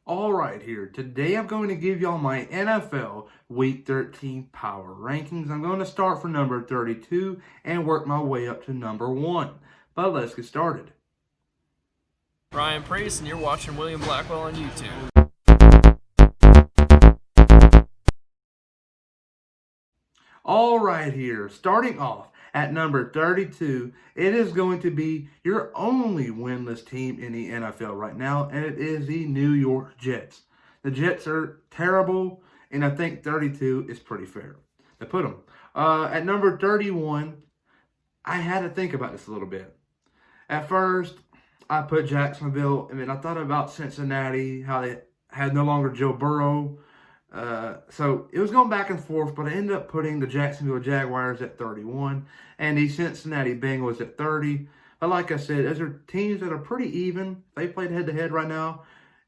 All right, here. Today I'm going to give y'all my NFL Week 13 power rankings. I'm going to start from number 32 and work my way up to number 1. But let's get started. Ryan Priest, and you're watching William Blackwell on YouTube. All right, here. Starting off at number 32, it is going to be your only winless team in the NFL right now, and it is the New York Jets. The Jets are terrible, and I think 32 is pretty fair to put them. At number 31, I had to think about this a little bit. At first, I put Jacksonville, and then I thought about Cincinnati, how they had no longer Joe Burrow. So it was going back and forth, but I ended up putting the Jacksonville Jaguars at 31 and the Cincinnati Bengals at 30. But like I said, those are teams that are pretty even. They played head-to-head right now.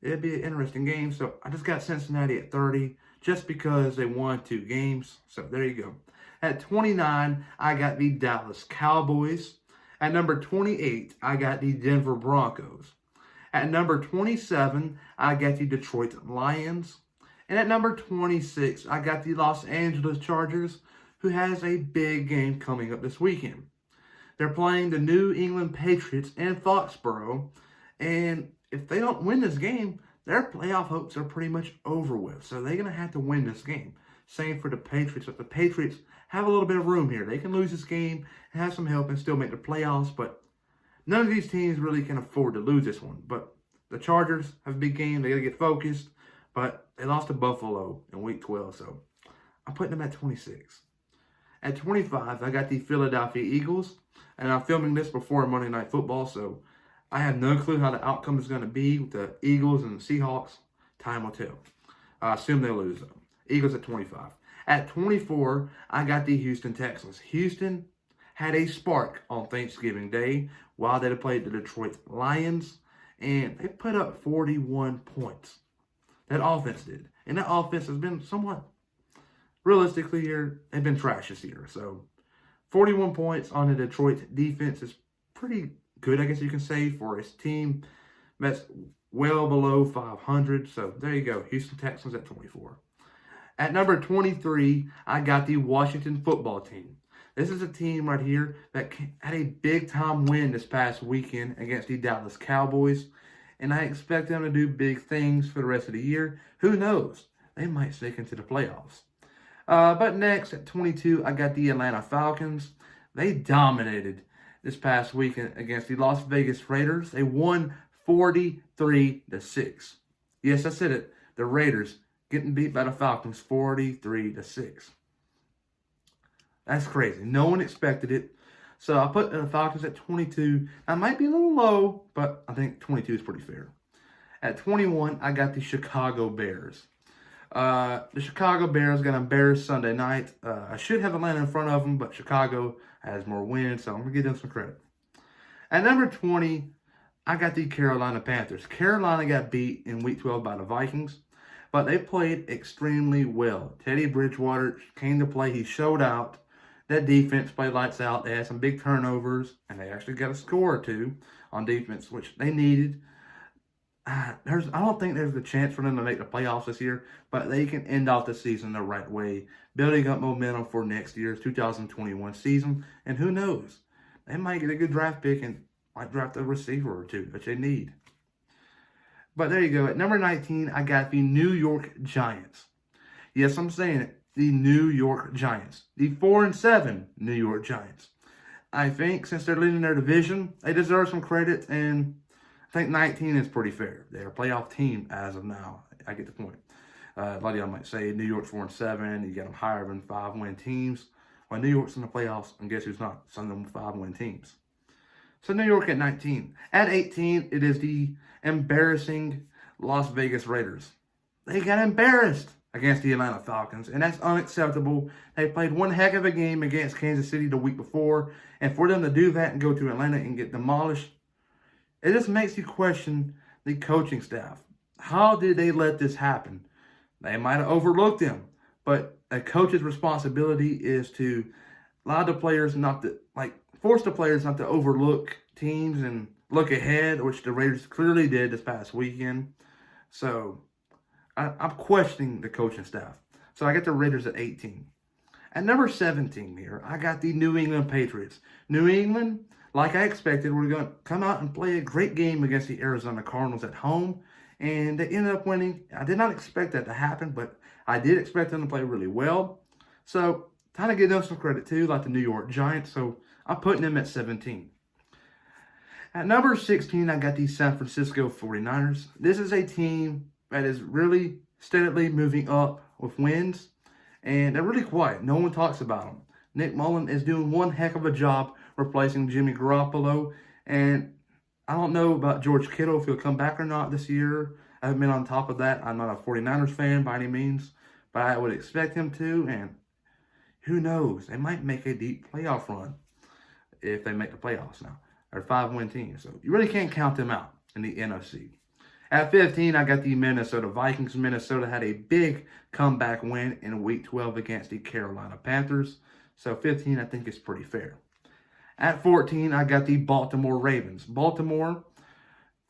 It'd be an interesting game. So I just got Cincinnati at 30 just because they won 2 games. So there you go. At 29, I got the Dallas Cowboys. At number 28, I got the Denver Broncos. At number 27, I got the Detroit Lions. And at number 26, I got the Los Angeles Chargers, who has a big game coming up this weekend. They're playing the New England Patriots in Foxborough, and if they don't win this game, their playoff hopes are pretty much over with. So they're going to have to win this game. Same for the Patriots, but the Patriots have a little bit of room here. They can lose this game and have some help and still make the playoffs, but none of these teams really can afford to lose this one. But the Chargers have a big game. They got to get focused. But they lost to Buffalo in Week 12, so I'm putting them at 26. At 25, I got the Philadelphia Eagles, and I'm filming this before Monday Night Football, so I have no clue how the outcome is going to be with the Eagles and the Seahawks. Time will tell. I assume they'll lose, though. Eagles at 25. At 24, I got the Houston Texans. Houston had a spark on Thanksgiving Day while they played the Detroit Lions, and they put up 41 points. That offense did. And that offense has been somewhat, realistically here, they've been trash this year. So 41 points on the Detroit defense is pretty good, I guess you can say, for a team that's well below 500. So there you go. Houston Texans at 24. At number 23, I got the Washington football team. This is a team right here that had a big-time win this past weekend against the Dallas Cowboys. And I expect them to do big things for the rest of the year. Who knows? They might sneak into the playoffs. But next, at 22, I got the Atlanta Falcons. They dominated this past weekend against the Las Vegas Raiders. They won 43-6. Yes, I said it. The Raiders getting beat by the Falcons 43-6. That's crazy. No one expected it. So I put the Falcons at 22. I might be a little low, but I think 22 is pretty fair. At 21, I got the Chicago Bears. The Chicago Bears got embarrassed Sunday night. I should have Atlanta in front of them, but Chicago has more wins, so I'm going to give them some credit. At number 20, I got the Carolina Panthers. Carolina got beat in Week 12 by the Vikings, but they played extremely well. Teddy Bridgewater came to play. He showed out. That defense played lights out. They had some big turnovers, and they actually got a score or two on defense, which they needed. I don't think there's a chance for them to make the playoffs this year, but they can end off the season the right way, building up momentum for next year's 2021 season. And who knows? They might get a good draft pick and might draft a receiver or two that they need. But there you go. At number 19, I got the New York Giants. Yes, I'm saying it. The New York Giants. The 4-7 New York Giants. I think since they're leading their division, they deserve some credit, and I think 19 is pretty fair. They're a playoff team as of now. I get the point. A lot of y'all might say New York's 4-7. You got them higher than 5-win teams. Well, New York's in the playoffs, and guess who's not? Some of them 5-win teams. So New York at 19. At 18, it is the embarrassing Las Vegas Raiders. They got embarrassed against the Atlanta Falcons, and that's unacceptable. They played one heck of a game against Kansas City the week before, and for them to do that and go to Atlanta and get demolished, it just makes you question the coaching staff. How did they let this happen? They might have overlooked them, but a coach's responsibility is to allow the players not to, force the players not to overlook teams and look ahead, which the Raiders clearly did this past weekend. So I'm questioning the coaching staff. So I got the Raiders at 18. At number 17 here, I got the New England Patriots. New England, like I expected, were going to come out and play a great game against the Arizona Cardinals at home, and they ended up winning. I did not expect that to happen, but I did expect them to play really well. So, kind of give them some credit too, like the New York Giants. So, I'm putting them at 17. At number 16, I got the San Francisco 49ers. This is a team that is really steadily moving up with wins, and they're really quiet. No one talks about them. Nick Mullen is doing one heck of a job replacing Jimmy Garoppolo, and I don't know about George Kittle if he'll come back or not this year. I haven't been on top of that. I'm not a 49ers fan by any means, but I would expect him to, and who knows? They might make a deep playoff run if they make the playoffs now. They're a 5-win team, so you really can't count them out in the NFC. At 15, I got the Minnesota Vikings. Minnesota had a big comeback win in Week 12 against the Carolina Panthers. So 15, I think, is pretty fair. At 14, I got the Baltimore Ravens. Baltimore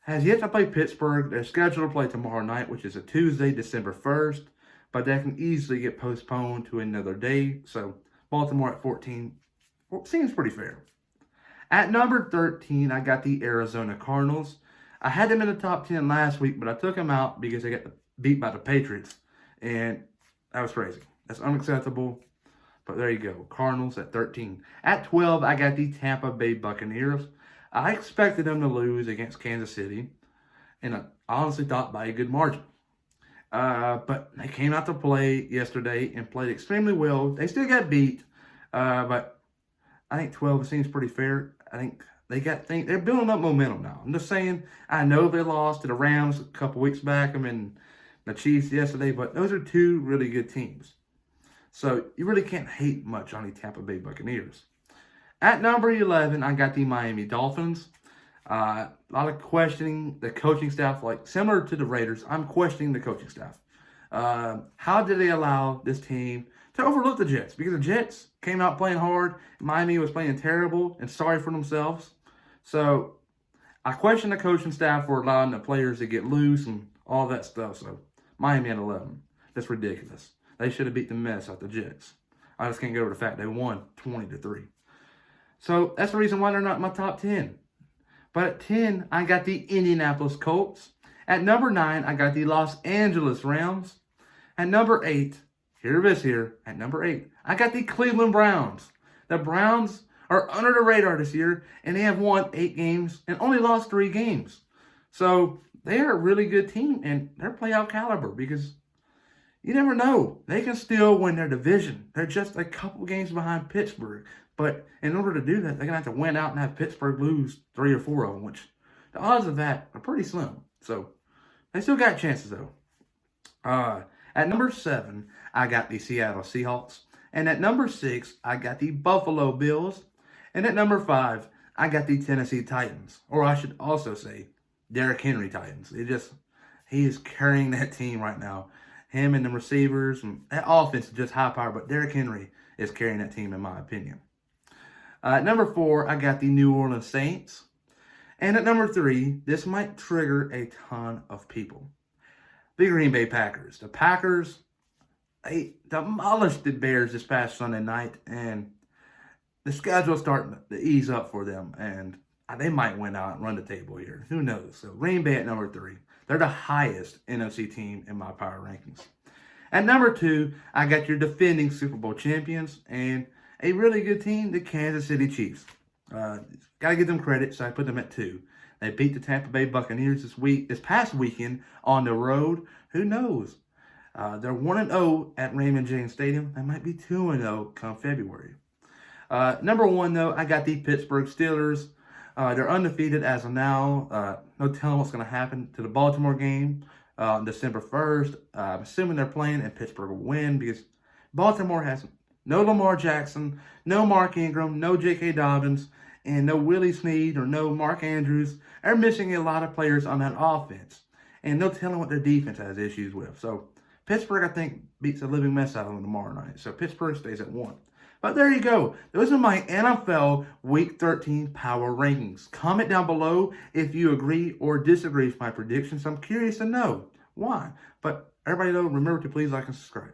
has yet to play Pittsburgh. They're scheduled to play tomorrow night, which is a Tuesday, December 1st. But that can easily get postponed to another day. So Baltimore at 14 seems pretty fair. At number 13, I got the Arizona Cardinals. I had them in the top 10 last week, but I took them out because they got beat by the Patriots. And that was crazy. That's unacceptable. But there you go. Cardinals at 13. At 12, I got the Tampa Bay Buccaneers. I expected them to lose against Kansas City. And I honestly thought by a good margin. But they came out to play yesterday and played extremely well. They still got beat. But I think 12 seems pretty fair. I think they're building up momentum now. I'm just saying, I know they lost to the Rams a couple weeks back. The Chiefs yesterday, but those are two really good teams. So you really can't hate much on the Tampa Bay Buccaneers. At number 11, I got the Miami Dolphins. A lot of questioning the coaching staff, like similar to the Raiders. I'm questioning the coaching staff. How did they allow this team to overlook the Jets? Because the Jets came out playing hard. Miami was playing terrible and sorry for themselves. So I question the coaching staff for allowing the players to get loose and all that stuff. So Miami at 11. That's ridiculous. They should have beat the mess out the Jets. I just can't get over the fact they won 20-3. So that's the reason why they're not in my top 10. But at 10, I got the Indianapolis Colts. At number 9, I got the Los Angeles Rams. At number 8, at number 8, I got the Cleveland Browns. The Browns are under the radar this year, and they have won 8 games and only lost 3 games. So they are a really good team, and they're playoff caliber because you never know. They can still win their division. They're just a couple games behind Pittsburgh. But in order to do that, they're going to have to win out and have Pittsburgh lose 3 or 4 of them, which the odds of that are pretty slim. So they still got chances, though. At number 7, I got the Seattle Seahawks. And at number 6, I got the Buffalo Bills. And at number 5, I got the Tennessee Titans. Or I should also say, Derrick Henry Titans. He is carrying that team right now. Him and the receivers. And that offense is just high power, but Derrick Henry is carrying that team in my opinion. At number 4, I got the New Orleans Saints. And at number 3, this might trigger a ton of people. The Green Bay Packers. The Packers, they demolished the Bears this past Sunday night, and the schedule's starting to ease up for them, and they might win out and run the table here. Who knows? So Green Bay at number 3. They're the highest NFC team in my power rankings. At number 2, I got your defending Super Bowl champions and a really good team, the Kansas City Chiefs. Got to give them credit, so I put them at 2. They beat the Tampa Bay Buccaneers this past weekend on the road. Who knows? They're 1-0 at Raymond James Stadium. They might be 2-0 come February. Number 1, though, I got the Pittsburgh Steelers. They're undefeated as of now. No telling what's going to happen to the Baltimore game on December 1st. I'm assuming they're playing and Pittsburgh will win because Baltimore has no Lamar Jackson, no Mark Ingram, no J.K. Dobbins, and no Willie Snead or no Mark Andrews. They're missing a lot of players on that offense. And no telling what their defense has issues with. So Pittsburgh, I think, beats the living mess out of them tomorrow night. So Pittsburgh stays at 1. But there you go. Those are my NFL Week 13 power rankings. Comment down below if you agree or disagree with my predictions. I'm curious to know why. But Everybody, though, remember to please like and subscribe.